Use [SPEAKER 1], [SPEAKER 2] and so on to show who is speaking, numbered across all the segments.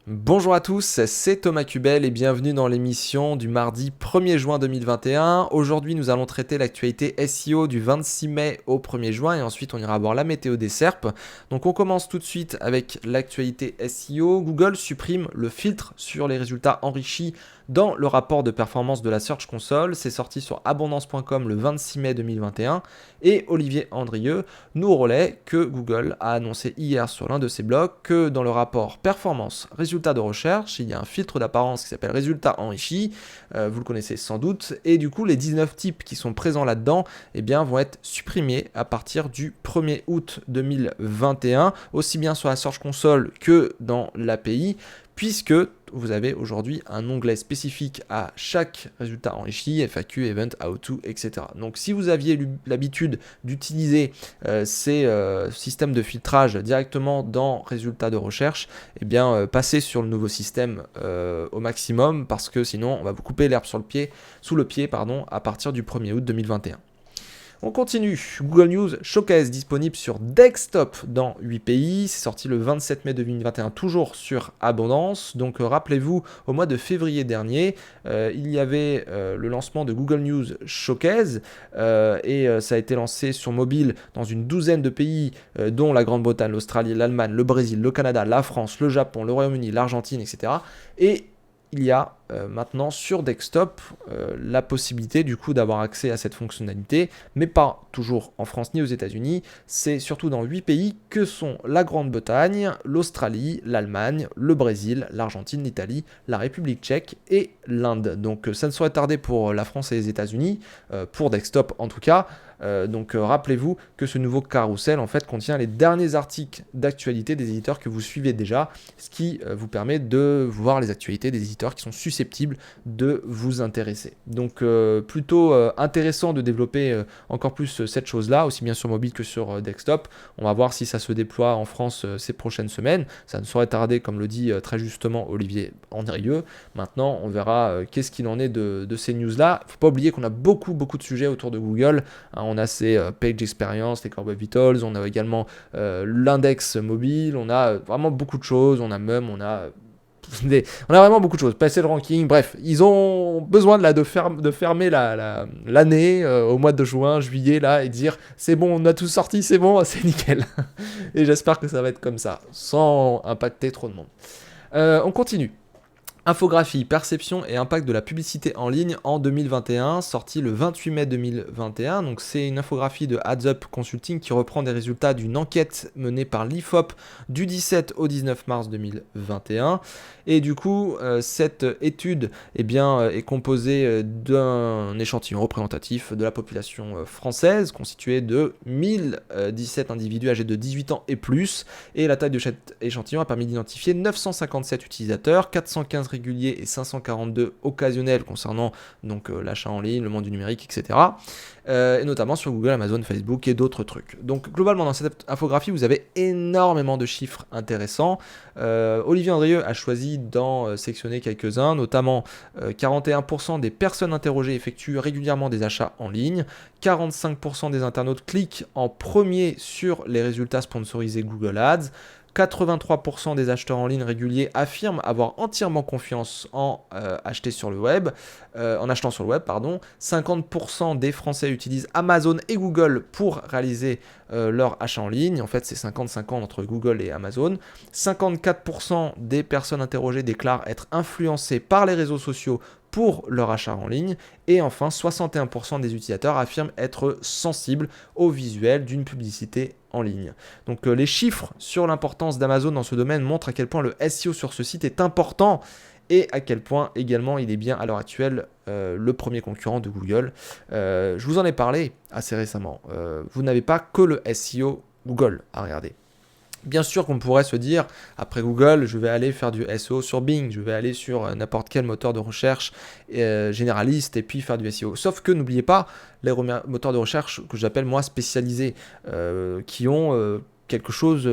[SPEAKER 1] Bonjour à tous, c'est Thomas Cubel et bienvenue dans l'émission du mardi 1er juin 2021. Aujourd'hui, nous allons traiter l'actualité SEO du 26 mai au 1er juin et ensuite on ira voir la météo des SERP. Donc on commence tout de suite avec l'actualité SEO. Google supprime le filtre sur les résultats enrichis dans le rapport de performance de la Search Console. C'est sorti sur abondance.com le 26 mai 2021 et Olivier Andrieux nous relaie que Google a annoncé hier sur l'un de ses blogs que dans le rapport performance résultats de recherche, il y a un filtre d'apparence qui s'appelle résultats enrichis, vous le connaissez sans doute, et du coup les 19 types qui sont présents là-dedans vont être supprimés à partir du 1er août 2021, aussi bien sur la Search Console que dans l'API, puisque vous avez aujourd'hui un onglet spécifique à chaque résultat enrichi, FAQ, Event, How to, etc. Donc si vous aviez l'habitude d'utiliser ces systèmes de filtrage directement dans résultats de recherche, passez sur le nouveau système au maximum, parce que sinon on va vous couper l'herbe sous le pied à partir du 1er août 2021. On continue. Google News Showcase disponible sur desktop dans 8 pays. C'est sorti le 27 mai 2021, toujours sur Abondance. Donc rappelez-vous, au mois de février dernier, il y avait le lancement de Google News Showcase et ça a été lancé sur mobile dans une douzaine de pays, dont la Grande-Bretagne, l'Australie, l'Allemagne, le Brésil, le Canada, la France, le Japon, le Royaume-Uni, l'Argentine, etc. Et il y a maintenant sur desktop la possibilité du coup d'avoir accès à cette fonctionnalité, mais pas toujours en France ni aux États-Unis. C'est surtout dans 8 pays que sont la Grande-Bretagne, l'Australie, l'Allemagne, le Brésil, l'Argentine, l'Italie, la République tchèque et l'Inde. Donc ça ne saurait tarder pour la France et les États-Unis, pour desktop en tout cas. Rappelez-vous que ce nouveau carrousel en fait contient les derniers articles d'actualité des éditeurs que vous suivez déjà, ce qui vous permet de voir les actualités des éditeurs qui sont susceptibles de vous intéresser. Donc plutôt intéressant de développer encore plus cette chose-là, aussi bien sur mobile que sur desktop. On va voir si ça se déploie en France ces prochaines semaines. Ça ne saurait tarder, comme le dit très justement Olivier Andrieux. Maintenant, on verra qu'est-ce qu'il en est de ces news-là. Il ne faut pas oublier qu'on a beaucoup de sujets autour de Google. On a ces page experience, les core web vitals, on a également l'index mobile, on a vraiment beaucoup de choses, on a vraiment beaucoup de choses, passer le ranking, bref, ils ont besoin de fermer l'année au mois de juin, juillet, là, et dire c'est bon, on a tout sorti, c'est bon, c'est nickel. Et j'espère que ça va être comme ça, sans impacter trop de monde. On continue. Infographie, perception et impact de la publicité en ligne en 2021, sorti le 28 mai 2021. Donc c'est une infographie de Adds Up Consulting qui reprend des résultats d'une enquête menée par l'IFOP du 17 au 19 mars 2021. Et du coup, cette étude est composée d'un échantillon représentatif de la population française, constitué de 1017 individus âgés de 18 ans et plus. Et la taille de cet échantillon a permis d'identifier 957 utilisateurs, 415 réguliers et 542 occasionnels concernant l'achat en ligne, le monde du numérique, etc. Et notamment sur Google, Amazon, Facebook et d'autres trucs. Donc globalement dans cette infographie, vous avez énormément de chiffres intéressants. Olivier Andrieux a choisi d'en sectionner quelques-uns, notamment 41% des personnes interrogées effectuent régulièrement des achats en ligne, 45% des internautes cliquent en premier sur les résultats sponsorisés Google Ads, 83% des acheteurs en ligne réguliers affirment avoir entièrement confiance en achetant sur le web, 50% des Français utilisent Amazon et Google pour réaliser leur achat en ligne. En fait, c'est 50-50 entre Google et Amazon. 54% des personnes interrogées déclarent être influencées par les réseaux sociaux pour leur achat en ligne. Et enfin, 61% des utilisateurs affirment être sensibles au visuel d'une publicité en ligne. Donc les chiffres sur l'importance d'Amazon dans ce domaine montrent à quel point le SEO sur ce site est important et à quel point également il est bien à l'heure actuelle le premier concurrent de Google. Je vous en ai parlé assez récemment. Vous n'avez pas que le SEO Google à regarder. Bien sûr qu'on pourrait se dire, après Google, je vais aller faire du SEO sur Bing, je vais aller sur n'importe quel moteur de recherche généraliste et puis faire du SEO. Sauf que n'oubliez pas les moteurs de recherche que j'appelle moi spécialisés, qui ont quelque chose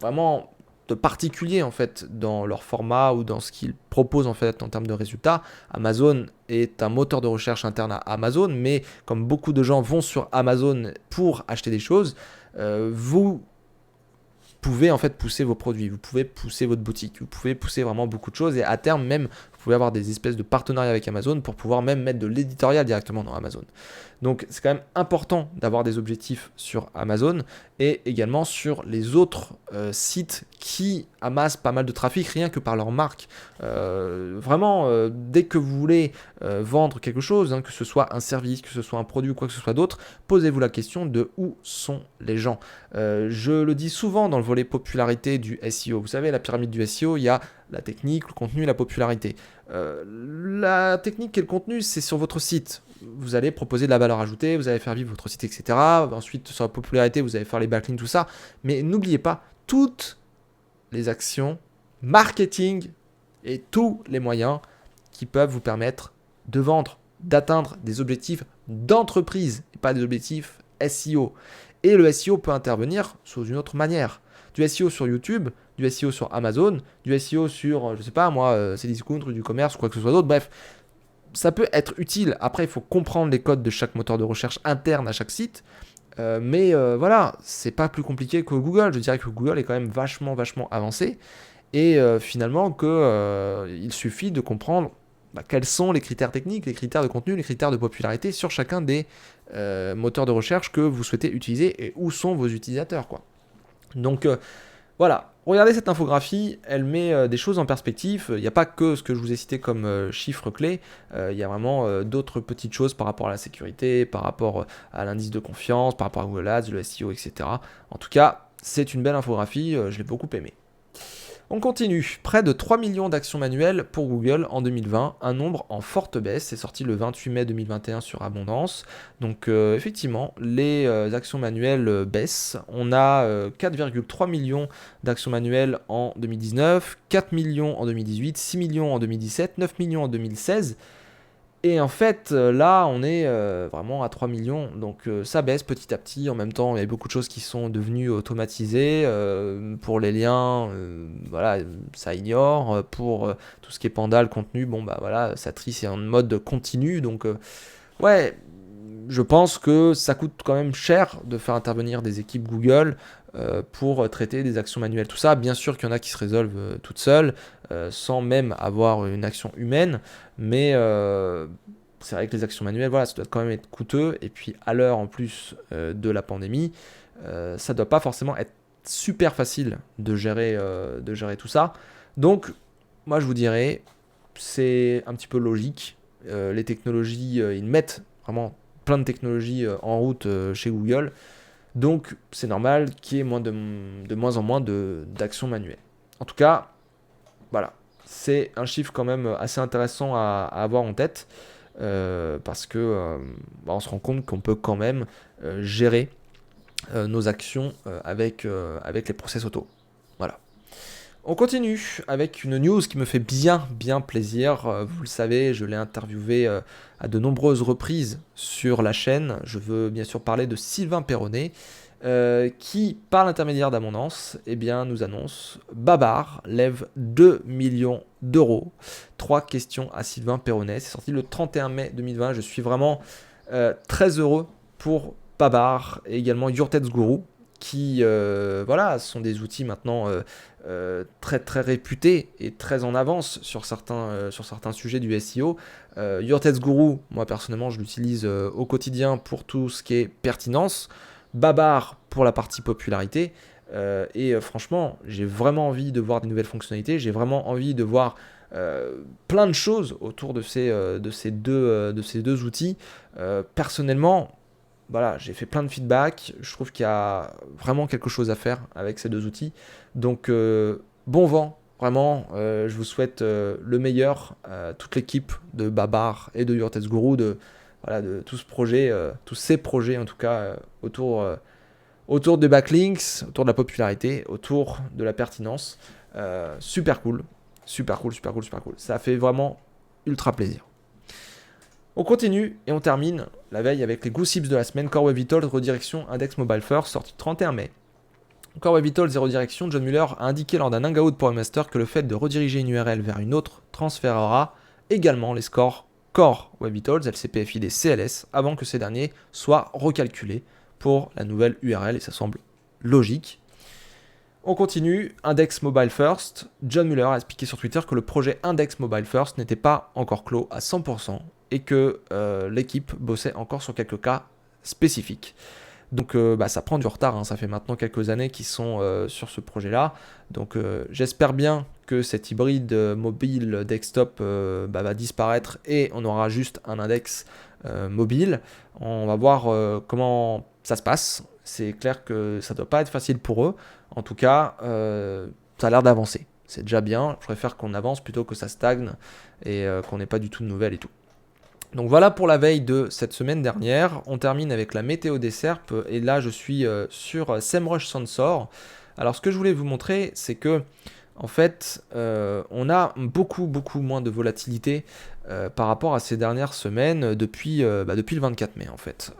[SPEAKER 1] vraiment de particulier en fait dans leur format ou dans ce qu'ils proposent en fait en termes de résultats. Amazon est un moteur de recherche interne à Amazon, mais comme beaucoup de gens vont sur Amazon pour acheter des choses, vous pouvez en fait pousser vos produits, vous pouvez pousser votre boutique, vous pouvez pousser vraiment beaucoup de choses et à terme même, vous pouvez avoir des espèces de partenariats avec Amazon pour pouvoir même mettre de l'éditorial directement dans Amazon. Donc c'est quand même important d'avoir des objectifs sur Amazon et également sur les autres sites qui amassent pas mal de trafic rien que par leur marque. Vraiment, dès que vous voulez vendre quelque chose, que ce soit un service, que ce soit un produit ou quoi que ce soit d'autre, posez-vous la question de où sont les gens. Je le dis souvent dans le volet popularité du SEO. Vous savez, la pyramide du SEO, il y a la technique, le contenu et la popularité. La technique et le contenu, c'est sur votre site. Vous allez proposer de la valeur ajoutée, vous allez faire vivre votre site, etc. Ensuite, sur la popularité, vous allez faire les backlinks, tout ça. Mais n'oubliez pas, toutes les actions, marketing et tous les moyens qui peuvent vous permettre de vendre, d'atteindre des objectifs d'entreprise et pas des objectifs SEO. Et le SEO peut intervenir sous une autre manière. Du SEO sur YouTube, du SEO sur Amazon, du SEO sur, je sais pas moi, Cdiscount, du commerce ou quoi que ce soit d'autre. Bref, ça peut être utile. Après, il faut comprendre les codes de chaque moteur de recherche interne à chaque site. Mais voilà, c'est pas plus compliqué que Google. Je dirais que Google est quand même vachement avancé. Et finalement, il suffit de comprendre quels sont les critères techniques, les critères de contenu, les critères de popularité sur chacun des moteurs de recherche que vous souhaitez utiliser et où sont vos utilisateurs, quoi. Donc voilà, regardez cette infographie, elle met des choses en perspective. Il n'y a pas que ce que je vous ai cité comme chiffres clés, il y a vraiment d'autres petites choses par rapport à la sécurité, par rapport à l'indice de confiance, par rapport à Google Ads, le SEO, etc. En tout cas, c'est une belle infographie, je l'ai beaucoup aimée. On continue. Près de 3 millions d'actions manuelles pour Google en 2020, un nombre en forte baisse. C'est sorti le 28 mai 2021 sur Abondance. Donc effectivement, les actions manuelles baissent. On a 4,3 millions d'actions manuelles en 2019, 4 millions en 2018, 6 millions en 2017, 9 millions en 2016. Et en fait, là, on est vraiment à 3 millions, donc ça baisse petit à petit. En même temps, il y a beaucoup de choses qui sont devenues automatisées. Pour les liens, voilà, ça ignore. Pour tout ce qui est Panda, le contenu, bon, bah voilà, ça trie, c'est en mode continu. Donc, ouais, je pense que ça coûte quand même cher de faire intervenir des équipes Google pour traiter des actions manuelles. Tout ça, bien sûr qu'il y en a qui se résolvent toutes seules, sans même avoir une action humaine, mais c'est vrai que les actions manuelles, voilà, ça doit quand même être coûteux, et puis à l'heure en plus de la pandémie, ça ne doit pas forcément être super facile de gérer tout ça. Donc, moi je vous dirais, c'est un petit peu logique. Les technologies, ils mettent vraiment plein de technologies en route chez Google. Donc, c'est normal qu'il y ait de moins en moins d'actions manuelles. En tout cas, voilà. C'est un chiffre quand même assez intéressant à avoir en tête parce que on se rend compte qu'on peut quand même gérer nos actions avec les process auto. Voilà. On continue avec une news qui me fait bien plaisir. Vous le savez, je l'ai interviewé à de nombreuses reprises sur la chaîne. Je veux bien sûr parler de Sylvain Perronnet qui, par l'intermédiaire d'Abondance, nous annonce Babar lève 2 millions d'euros. 3 questions à Sylvain Perronnet. C'est sorti le 31 mai 2020. Je suis vraiment très heureux pour Babar et également Your-Teds Guru qui sont des outils maintenant très réputés et très en avance sur certains sujets du SEO. Your-Teds Guru, moi personnellement, je l'utilise au quotidien pour tout ce qui est pertinence. Babar pour la partie popularité. Franchement, j'ai vraiment envie de voir des nouvelles fonctionnalités. J'ai vraiment envie de voir plein de choses autour de ces deux outils. Personnellement, voilà, j'ai fait plein de feedback. Je trouve qu'il y a vraiment quelque chose à faire avec ces deux outils. Donc, bon vent, vraiment. Je vous souhaite le meilleur. Toute l'équipe de Babar et de Your-Teds Guru, de tout ce projet, tous ces projets en tout cas, autour des backlinks, autour de la popularité, autour de la pertinence. Super cool. Ça fait vraiment ultra plaisir. On continue et on termine la veille avec les Goose Tips de la semaine. Core Web Vitals, redirection Index Mobile First, sorti le 31 mai. Core Web Vitals et redirection, John Mueller a indiqué lors d'un hangout pour Master que le fait de rediriger une URL vers une autre transférera également les scores Core Web Vitals, LCPFID, CLS, avant que ces derniers soient recalculés pour la nouvelle URL, et ça semble logique. On continue, Index Mobile First. John Mueller a expliqué sur Twitter que le projet Index Mobile First n'était pas encore clos à 100% et que l'équipe bossait encore sur quelques cas spécifiques. Donc ça prend du retard, hein. Ça fait maintenant quelques années qu'ils sont sur ce projet-là. Donc j'espère bien que cet hybride mobile desktop va disparaître et on aura juste un index mobile. On va voir comment ça se passe. C'est clair que ça ne doit pas être facile pour eux. En tout cas, ça a l'air d'avancer. C'est déjà bien. Je préfère qu'on avance plutôt que ça stagne et qu'on n'ait pas du tout de nouvelles et tout. Donc voilà pour la veille de cette semaine dernière. On termine avec la météo des SERP et là je suis sur SEMrush Sensor. Alors ce que je voulais vous montrer, c'est que en fait on a beaucoup moins de volatilité par rapport à ces dernières semaines depuis le 24 mai en fait.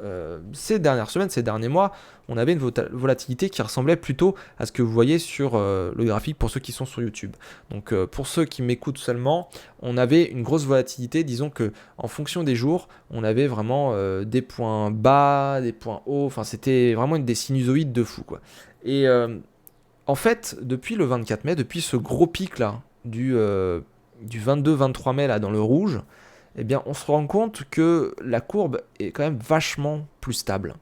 [SPEAKER 1] Ces dernières semaines, ces derniers mois, on avait une volatilité qui ressemblait plutôt à ce que vous voyez sur le graphique pour ceux qui sont sur YouTube. Donc pour ceux qui m'écoutent seulement, on avait une grosse volatilité, disons que en fonction des jours, on avait vraiment des points bas, des points hauts, enfin c'était vraiment des sinusoïdes de fou quoi. Et en fait, depuis le 24 mai, depuis ce gros pic là du 22-23 mai là dans le rouge, eh bien on se rend compte que la courbe est quand même vachement plus stable.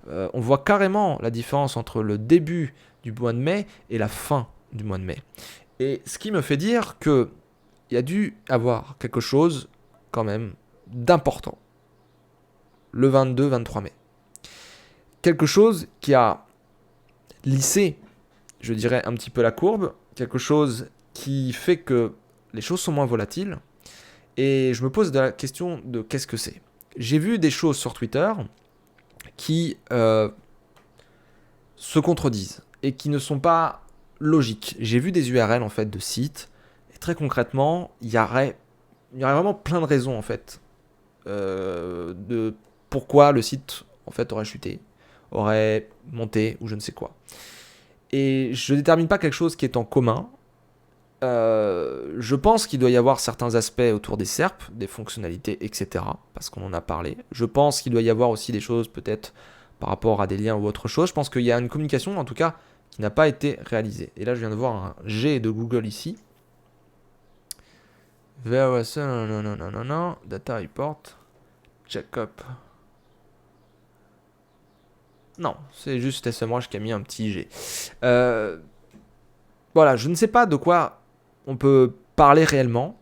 [SPEAKER 1] On voit carrément la différence entre le début du mois de mai et la fin du mois de mai. Et ce qui me fait dire qu'il y a dû avoir quelque chose quand même d'important le 22-23 mai. Quelque chose qui a lissé, je dirais, un petit peu la courbe, quelque chose qui fait que les choses sont moins volatiles. Et je me pose la question de qu'est-ce que c'est. J'ai vu des choses sur Twitter qui se contredisent et qui ne sont pas logiques. J'ai vu des URL en fait de sites et très concrètement, il y aurait vraiment plein de raisons en fait de pourquoi le site en fait aurait chuté, aurait monté ou je ne sais quoi. Et je ne détermine pas quelque chose qui est en commun. Je pense qu'il doit y avoir certains aspects autour des SERP, des fonctionnalités, etc. Parce qu'on en a parlé. Je pense qu'il doit y avoir aussi des choses peut-être par rapport à des liens ou autre chose. Je pense qu'il y a une communication, en tout cas, qui n'a pas été réalisée. Et là, je viens de voir un G de Google ici. Non, data report, check-up. Non, c'est juste SMrush qui a mis un petit G. Voilà, je ne sais pas de quoi on peut parler réellement.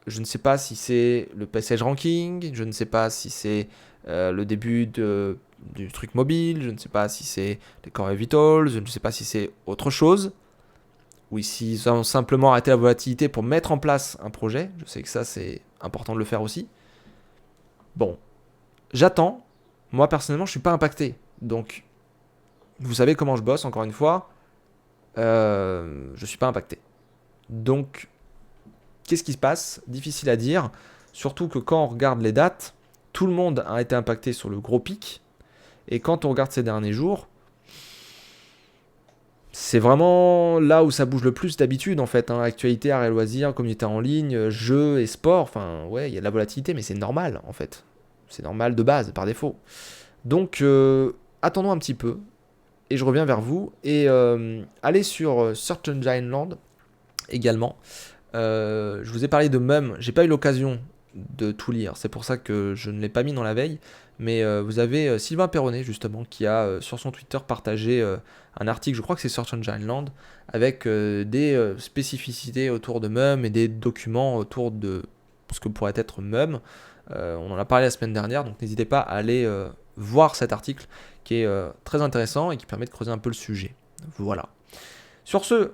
[SPEAKER 1] Je ne sais pas si c'est le passage ranking, je ne sais pas si c'est le début du truc mobile, je ne sais pas si c'est les Core Vitals, je ne sais pas si c'est autre chose, ou s'ils ont simplement arrêté la volatilité pour mettre en place un projet. Je sais que ça, c'est important de le faire aussi. Bon, j'attends. Moi, personnellement, je ne suis pas impacté. Donc, vous savez comment je bosse, encore une fois. Je ne suis pas impacté. Donc, qu'est-ce qui se passe? Difficile à dire. Surtout que quand on regarde les dates, tout le monde a été impacté sur le gros pic. Et quand on regarde ces derniers jours, c'est vraiment là où ça bouge le plus d'habitude en fait. Actualité, arrêt loisirs, communauté en ligne, jeux et sport. Enfin, ouais, il y a de la volatilité, mais c'est normal en fait. C'est normal de base, par défaut. Donc, attendons un petit peu. Et je reviens vers vous. Et allez sur Search Engine Land également. Je vous ai parlé de Mum. J'ai pas eu l'occasion de tout lire. C'est pour ça que je ne l'ai pas mis dans la veille. Mais vous avez Sylvain Perronnet justement qui a sur son Twitter partagé un article, je crois que c'est Search Engine Land, avec des spécificités autour de Mum et des documents autour de ce que pourrait être Mum. On en a parlé la semaine dernière, donc n'hésitez pas à aller voir cet article qui est très intéressant et qui permet de creuser un peu le sujet. Voilà. Sur ce,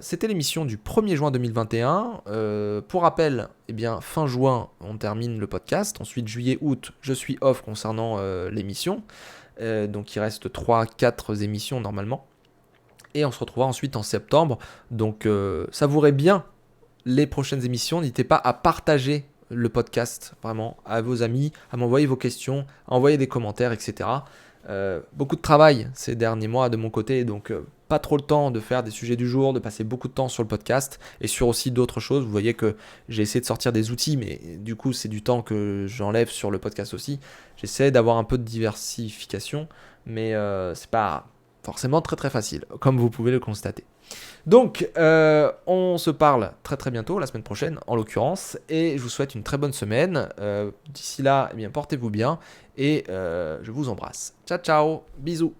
[SPEAKER 1] c'était l'émission du 1er juin 2021. Pour rappel, eh bien, fin juin, on termine le podcast. Ensuite, juillet, août, je suis off concernant l'émission. Donc, il reste 3-4 émissions normalement. Et on se retrouvera ensuite en septembre. Donc, savourez bien les prochaines émissions. N'hésitez pas à partager le podcast, vraiment, à vos amis, à m'envoyer vos questions, à envoyer des commentaires, etc. Beaucoup de travail ces derniers mois de mon côté, donc pas trop le temps de faire des sujets du jour, de passer beaucoup de temps sur le podcast et sur aussi d'autres choses. Vous voyez que j'ai essayé de sortir des outils, mais du coup c'est du temps que j'enlève sur le podcast aussi. J'essaie d'avoir un peu de diversification, mais c'est pas forcément très très facile, comme vous pouvez le constater. Donc, on se parle très très bientôt, la semaine prochaine en l'occurrence, et je vous souhaite une très bonne semaine. D'ici là, eh bien, portez-vous bien et je vous embrasse. Ciao ciao, bisous.